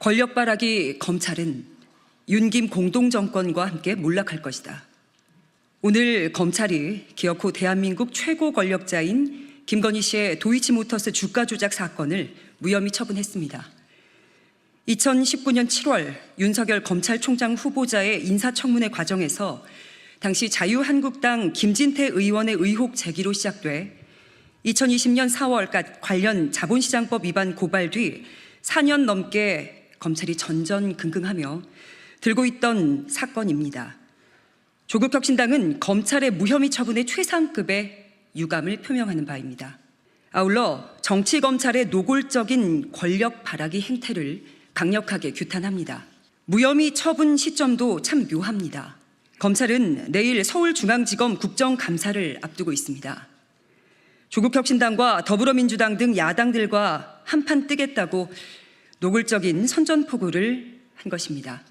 권력바라기 검찰은 윤김 공동정권과 함께 몰락할 것이다. 오늘 검찰이 기어코 대한민국 최고 권력자인 김건희 씨의 도이치모터스 주가 조작 사건을 무혐의 처분했습니다. 2019년 7월 윤석열 검찰총장 후보자의 인사청문회 과정에서 당시 자유한국당 김진태 의원의 의혹 제기로 시작돼 2020년 4월까지 관련 자본시장법 위반 고발 뒤 4년 넘게 검찰이 전전긍긍하며 들고 있던 사건입니다. 조국혁신당은 검찰의 무혐의 처분에 최상급의 유감을 표명하는 바입니다. 아울러 정치검찰의 노골적인 권력 바라기 행태를 강력하게 규탄합니다. 무혐의 처분 시점도 참 묘합니다. 검찰은 내일 서울중앙지검 국정감사를 앞두고 있습니다. 조국혁신당과 더불어민주당 등 야당들과 한판 뜨겠다고 노골적인 선전포고를 한 것입니다.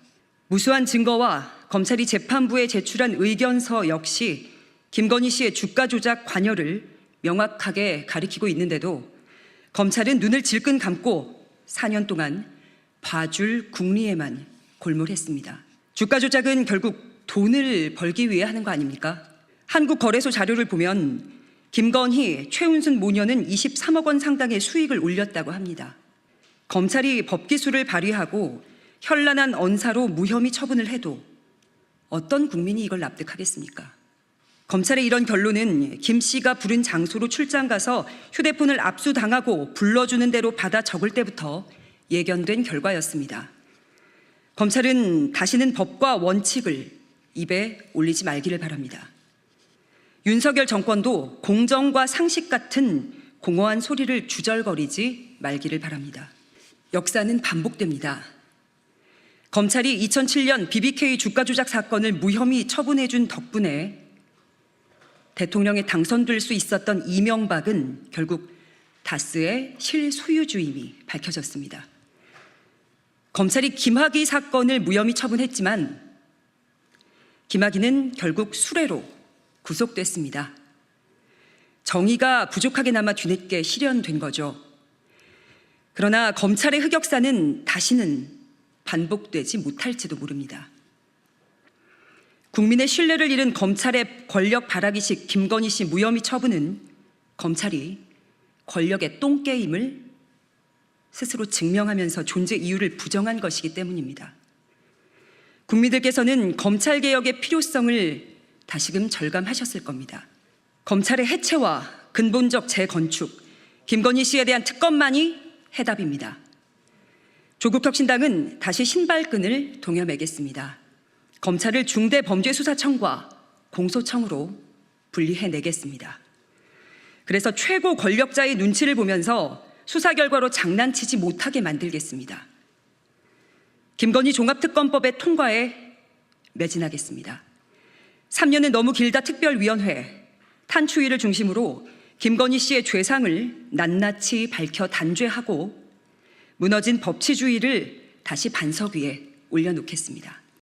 무수한 증거와 검찰이 재판부에 제출한 의견서 역시 김건희 씨의 주가 조작 관여를 명확하게 가리키고 있는데도 검찰은 눈을 질끈 감고 4년 동안 봐줄 국리에만 골몰했습니다. 주가 조작은 결국 돈을 벌기 위해 하는 거 아닙니까? 한국거래소 자료를 보면 김건희, 최은순 모녀는 23억 원 상당의 수익을 올렸다고 합니다. 검찰이 법기술을 발휘하고 현란한 언사로 무혐의 처분을 해도 어떤 국민이 이걸 납득하겠습니까? 검찰의 이런 결론은 김 씨가 부른 장소로 출장 가서 휴대폰을 압수당하고 불러주는 대로 받아 적을 때부터 예견된 결과였습니다. 검찰은 다시는 법과 원칙을 입에 올리지 말기를 바랍니다. 윤석열 정권도 공정과 상식 같은 공허한 소리를 주절거리지 말기를 바랍니다. 역사는 반복됩니다. 검찰이 2007년 BBK 주가 조작 사건을 무혐의 처분해준 덕분에 대통령에 당선될 수 있었던 이명박은 결국 다스의 실소유주임이 밝혀졌습니다. 검찰이 김학의 사건을 무혐의 처분했지만 김학의는 결국 수레로 구속됐습니다. 정의가 부족하게 남아 뒤늦게 실현된 거죠. 그러나 검찰의 흑역사는 다시는 반복되지 못할지도 모릅니다. 국민의 신뢰를 잃은 검찰의 권력 바라기식 김건희 씨 무혐의 처분은 검찰이 권력의 똥게임을 스스로 증명하면서 존재 이유를 부정한 것이기 때문입니다. 국민들께서는 검찰개혁의 필요성을 다시금 절감하셨을 겁니다. 검찰의 해체와 근본적 재건축, 김건희 씨에 대한 특검만이 해답입니다. 조국혁신당은 다시 신발끈을 동여매겠습니다. 검찰을 중대범죄수사청과 공소청으로 분리해내겠습니다. 그래서 최고 권력자의 눈치를 보면서 수사 결과로 장난치지 못하게 만들겠습니다. 김건희 종합특검법의 통과에 매진하겠습니다. 3년은 너무 길다 특별위원회, 탄추위를 중심으로 김건희 씨의 죄상을 낱낱이 밝혀 단죄하고 무너진 법치주의를 다시 반석 위에 올려놓겠습니다.